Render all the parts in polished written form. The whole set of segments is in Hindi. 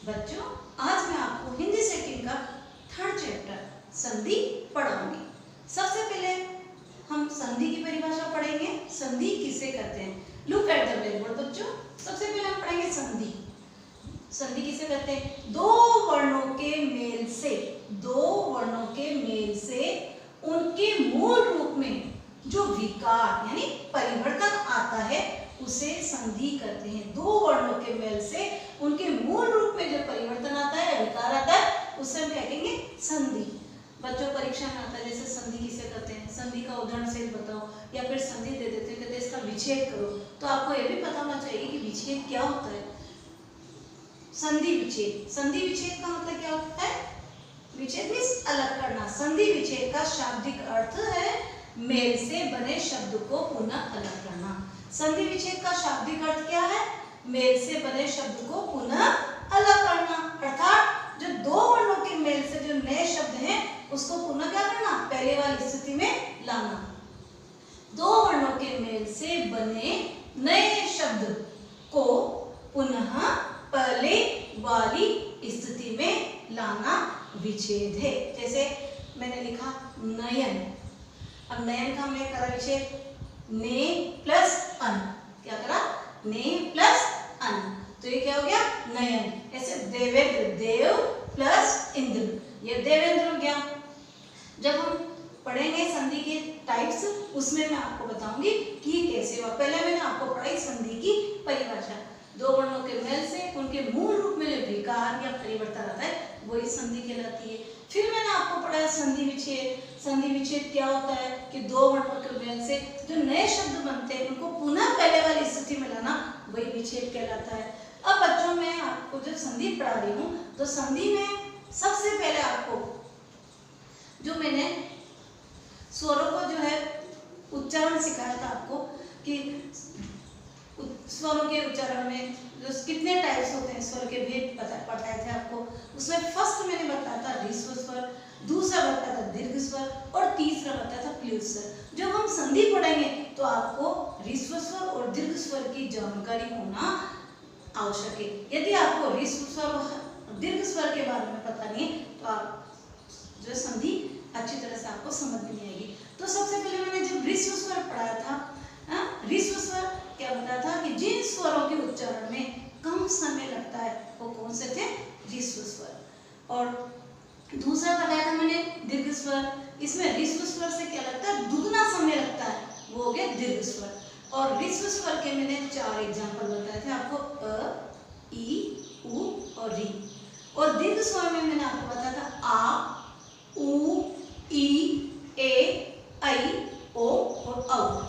बच्चों आज मैं आपको हिंदी सेकंड का थर्ड चैप्टर संधि पढ़ाऊंगी। सबसे पहले हम संधि की परिभाषा पढ़ेंगे। संधि किसे कहते हैं? लुक एट द ब्लैकबोर्ड बच्चों। सबसे पहले हम पढ़ेंगे संधि। संधि किसे कहते हैं? दो वर्णों के मेल से उनके मूल रूप में जो विकार यानी परिवर्तन आता है उसे संधि कहते हैं। दो वर्णों के मेल से उनके मूल रूप में जो परिवर्तन आता है या विकार आता है उसे हम कहेंगे संधि। बच्चों परीक्षा में आता है जैसे संधि किसे कहते हैं, संधि का उदाहरण सहित बताओ, या फिर संधि दे देते हैं कहते हैं इसका विच्छेद करो। तो आपको यह भी पता होना चाहिए कि विच्छेद क्या होता है। संधि विच्छेद, संधि विच्छेद का मतलब क्या होता है? विच्छेद मीन्स अलग करना। संधि विच्छेद का शाब्दिक अर्थ है मेल से बने शब्द को पुनः अलग करना। संधि विच्छेद का शाब्दिक अर्थ क्या है? मेल से बने शब्द को पुनः अलग करना, अर्थात जो दो वर्णों के मेल से जो नए शब्द हैं उसको पुनः क्या करना? पहले वाली स्थिति में लाना। दो वर्णों के मेल से बने नए शब्द को पुनः पहले वाली स्थिति में लाना विच्छेद है। जैसे मैंने लिखा नयन, अब नयन का हमने करा विच्छेद, ने प्लस अन, क्या करा? ने प्लस अन, तो ये क्या हो गया? नयन। ऐसे देवेंद्र, देव प्लस इंद्र, ये देवेंद्र हो गया। जब हम पढ़ेंगे संधि के टाइप्स उसमें मैं आपको बताऊंगी कि कैसे हुआ। पहले मैंने आपको पढ़ाई संधि की परिभाषा। दो वर्णों के मेल से उनके मूल रूप में जो विकार या परिवर्तन आता है वही संधि कहलाती है। फिर मैंने आपको पढ़ाया संधि विच्छेद। संधि विच्छेद क्या होता है कि दो वर्णों के मेल से जो नए शब्द बनते हैं उनको पुनः पहले वाली स्थिति में लाना, वही विच्छेद कहलाता है। अब बच्चों मैं आपको जब संधि पढ़ा रही हूँ तो संधि में सबसे पहले आपको जो मैंने स्वरों को जो है उच्चारण सिखाया था आपको कि स्वरों के उच्चारण में जो कितने टाइप्स होते हैं, स्वर के भेद बताए थे आपको। उसमें फर्स्ट मैंने बताया था ह्रस्व स्वर, दूसरा बताया था दीर्घ स्वर और तीसरा बताया था प्लुत स्वर। जब हम संधि पढ़ेंगे तो आपको ह्रस्व स्वर और दीर्घ स्वर की जानकारी होना आवश्यक है। यदि आपको ह्रस्व स्वर और दीर्घ स्वर के बारे में पता नहीं तो आप जो संधि अच्छी तरह से आपको समझ नहीं आएगी। तो सबसे पहले मैंने जब ह्रस्व स्वर पढ़ाया था, ह्रस्व स्वर क्या बताया था कि जिन स्वरों के उच्चारण में कम समय लगता है वो कौन से थे? ह्रस्व स्वर। और दूसरा बताया था मैंने दीर्घ स्वर। इसमें ह्रस्व स्वर से क्या लगता है? दुगना समय लगता है, वो हो गया दीर्घ स्वर। और ह्रस्व स्वर के मैंने 4 एग्जाम्पल बताए थे आपको, अ, ई, उ और री। और दीर्घ स्वर में मैंने आपको बताया था आ, उ, ई, ए, ऐ, ओ और औ।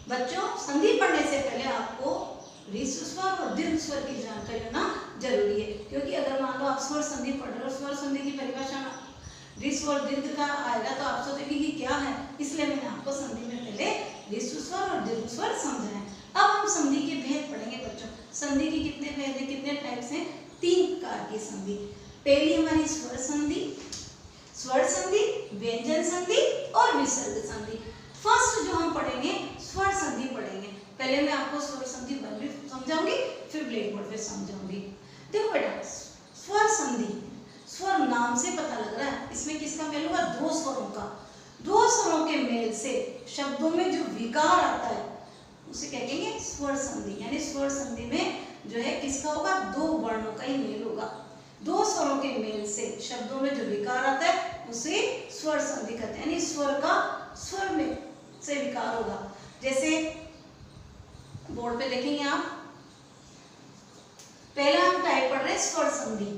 बच्चों संधि पढ़ने से पहले आपको ह्रस्व स्वर और दीर्घ स्वर की जानकारी होना जरूरी है, क्योंकि अगर मान लो आप स्वर संधि पढ़ रहे हो, स्वर संधि की परिभाषा ह्रस्व और दीर्घ का आएगा तो आप सोचेंगे कि क्या है, इसलिए मैंने आपको संधि में पहले ह्रस्व स्वर और दीर्घ स्वर समझाया। अब हम संधि के भेद पढ़ेंगे बच्चों। संधि के कितने भेद हैं, कितने टाइप्स हैं? 3 प्रकार की संधि। पहली हमारी स्वर संधि, व्यंजन संधि और विसर्ग संधि। फर्स्ट जो हम पढ़ेंगे स्वर संधि पढ़ेंगे। पहले मैं आपको स्वर संधि भी समझाऊंगी, फिर ब्लैक बोर्ड पे समझाऊंगी। देखो बेटा, स्वर संधि, स्वर नाम से पता लग रहा है इसमें किसका मेल होगा? दो स्वरों का। दो स्वरों के मेल से शब्दों में जो विकार आता है उसे कहेंगे स्वर संधि। यानी स्वर संधि में जो है किसका होगा? दो वर्णों का ही मेल होगा। दो स्वरों के मेल से शब्दों में जो विकार आता है उसे स्वर संधि कहते हैं। यानी स्वर का स्वर में से विकार होगा। जैसे बोर्ड पे देखेंगे आप, पहला हम टाइप पढ़ रहे हैं स्वर संधि।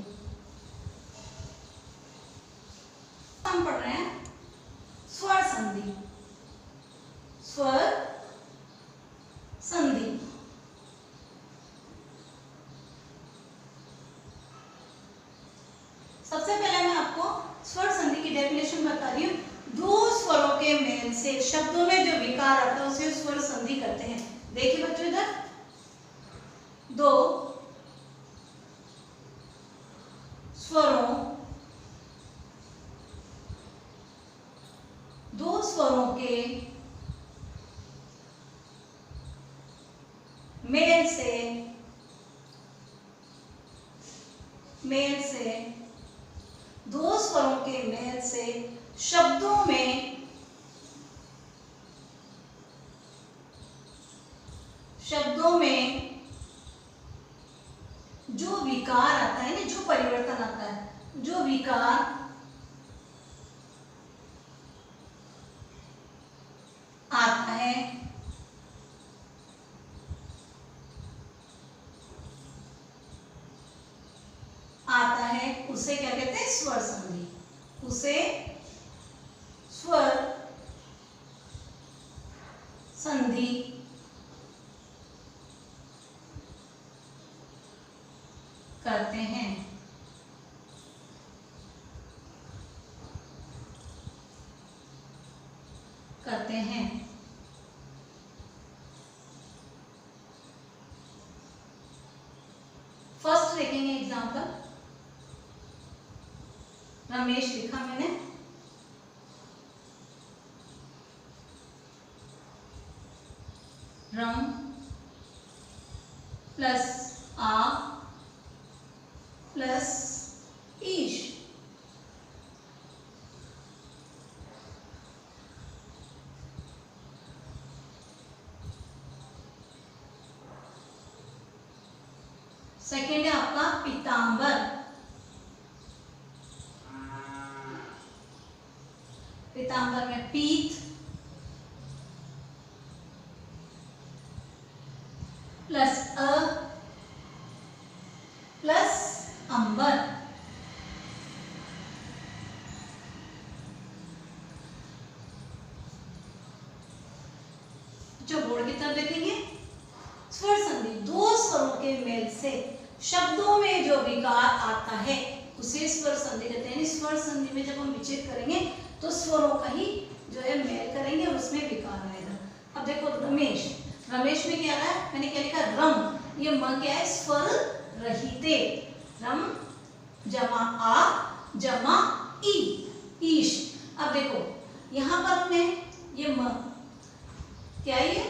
हम पढ़ रहे हैं स्वर संधि। स्वर संधि सबसे पहले मैं आपको स्वर संधि की डेफिनेशन बता रही हूँ। दो स्वरों के मेल से शब्दों में जो विकार आता है उसे स्वर संधि कहते हैं। देखिए बच्चों, इधर दो स्वरों के मेल से मेल से, दो स्वरों के मेल से शब्दों में जो विकार आता है ना, जो परिवर्तन आता है, जो विकार आता है उसे क्या कहते हैं? स्वर संधि। उसे स्वर संधि करते हैं। फर्स्ट देखेंगे एग्जांपल। रमेश लिखा मैंने, रम प्लस आ प्लस ईश। सेकेंड है आपका पीतांबर। पीतांबर में पीत प्लस अ प्लस अंबर। जो बोर्ड की तरफ देखेंगे, स्वर संधि दो स्वरों के मेल से शब्दों में जो विकार आता है उसे स्वर संधि कहते हैं। स्वर संधि में जब हम विच्छेद करेंगे तो स्वरों का ही जो है मेल करेंगे और उसमें विकार आएगा। अब देखो रमेश, रमेश में क्या है? मैंने क्या लिखा? रम। ये म क्या है? स्वर रहिते। रम जमा आ जमा ई, ईश। अब देखो यहाँ पर हमने ये म, क्या ये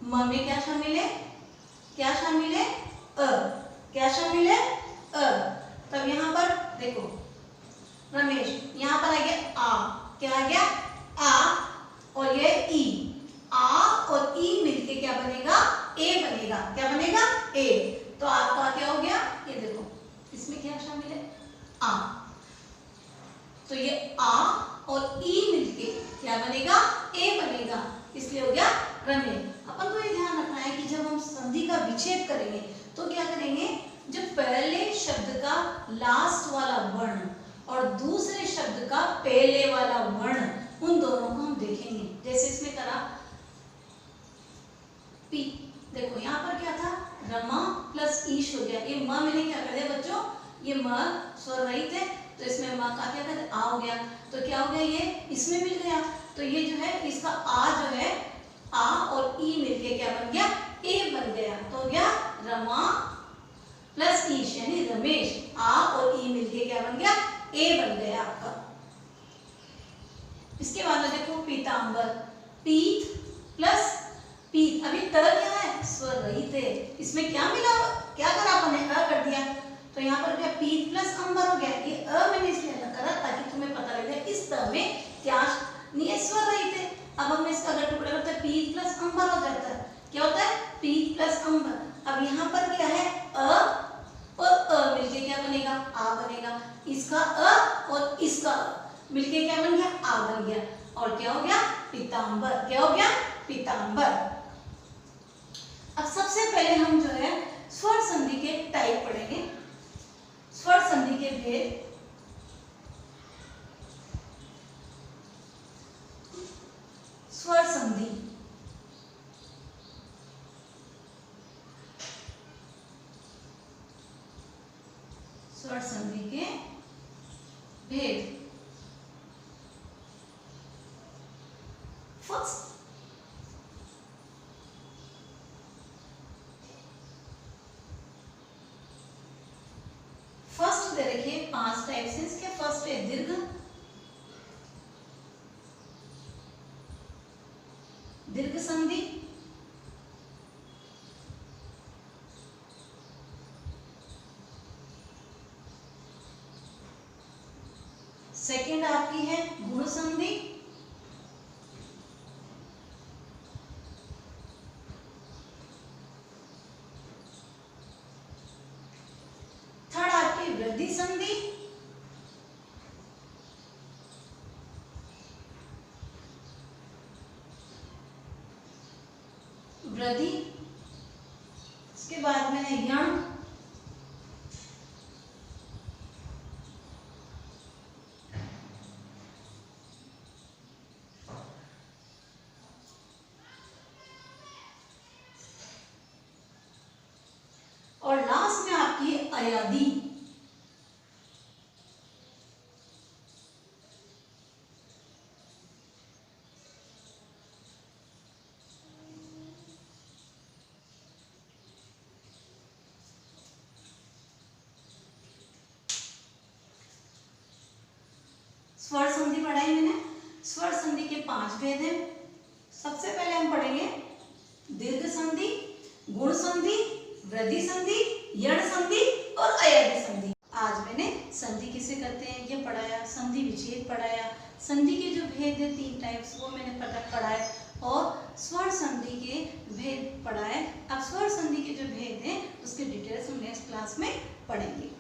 म में क्या शामिल है? क्या शामिल है? अ। क्या शामिल है? अ। तब यहाँ पर देखो रमेश, यहाँ पर आ गया आ। क्या आ गया? आ और ये ई। आ और ई मिलके क्या बनेगा? ए बनेगा। क्या बनेगा? ए। तो आपका क्या हो गया? ये देखो इसमें क्या शामिल है? आ। तो ये आ और ई मिलके क्या बनेगा? ए बनेगा। इसलिए हो गया रमेश। अपन को ये ध्यान रखना है कि जब हम संधि का विच्छेद करेंगे तो क्या करेंगे? जब पहले शब्द का लास्ट वाला वर्ण और दूसरे शब्द का पहले वाला वर्ण, उन दोनों को हम देखेंगे। जैसे इसमें करा पी, देखो यहाँ पर क्या था? रमा प्लस ईश हो गया। ये म मैंने क्या कर दिया बच्चों? ये म स्वर रहित है तो इसमें म का क्या कर? आ हो गया। तो क्या हो गया? ये इसमें मिल गया। तो ये जो है इसका आ जो है, आ और ई मिलके क्या बन गया? ए बन गया। तो हो गया रमा प्लस ईश यानी रमेश। आ और ई मिलके क्या बन गया? ए बन गया आपका। इसके बाद में देखो पीतांबर, पीत प्लस पीत। अभी त क्या है? स्वर रहित है। इसमें क्या मिला? क्या करा आपने? अ कर दिया। तो यहाँ पर क्या? पीत प्लस अंबर हो गया। ये अ मैंने इसलिए अलग करा ताकि तुम्हें पता लगे इस त में क्या नहीं, स्वर रहित है। अब हम इसका अगर टुकड़ा करते हैं पीत प्लस अंबर हो जाता है। क्या होता है? पीत प्लस अंबर। अब यहाँ पर क्या है? अ और अ मिलके क्या बनेगा? आ बनेगा। इसका अ और इसका मिलके क्या बन गया? आ बन गया। और क्या हो गया? पीतांबर। क्या हो गया? पीतांबर। अब सबसे पहले हम जो है स्वर संधि के टाइप पढ़ेंगे, स्वर संधि के भेद। स्वर संधि, स्वर संधि के भेद। फर्स्ट दे रखिए 5 टाइप से। इसके फर्स्ट है दीर्घ, दीर्घ संधि, सेकंड आपकी है गुण संधि, थर्ड आपकी वृद्धि संधि, वृद्धि, इसके बाद में है यण, और लास्ट में आपकी है अयादि। स्वर संधि पढ़ाई मैंने। स्वर संधि के 5 भेद हैं। सबसे पहले हम पढ़ेंगे दीर्घ संधि, गुण संधि, वृद्धि संधि, यण संधि और अयादि संधि। आज मैंने संधि किसे कहते हैं ये पढ़ाया, संधि विच्छेद पढ़ाया, संधि के जो भेद है 3 टाइप्स वो मैंने पढ़ाए और स्वर संधि के भेद पढ़ाए। अब स्वर संधि के जो भेद हैं उसके डिटेल्स हम नेक्स्ट क्लास में पढ़ेंगे।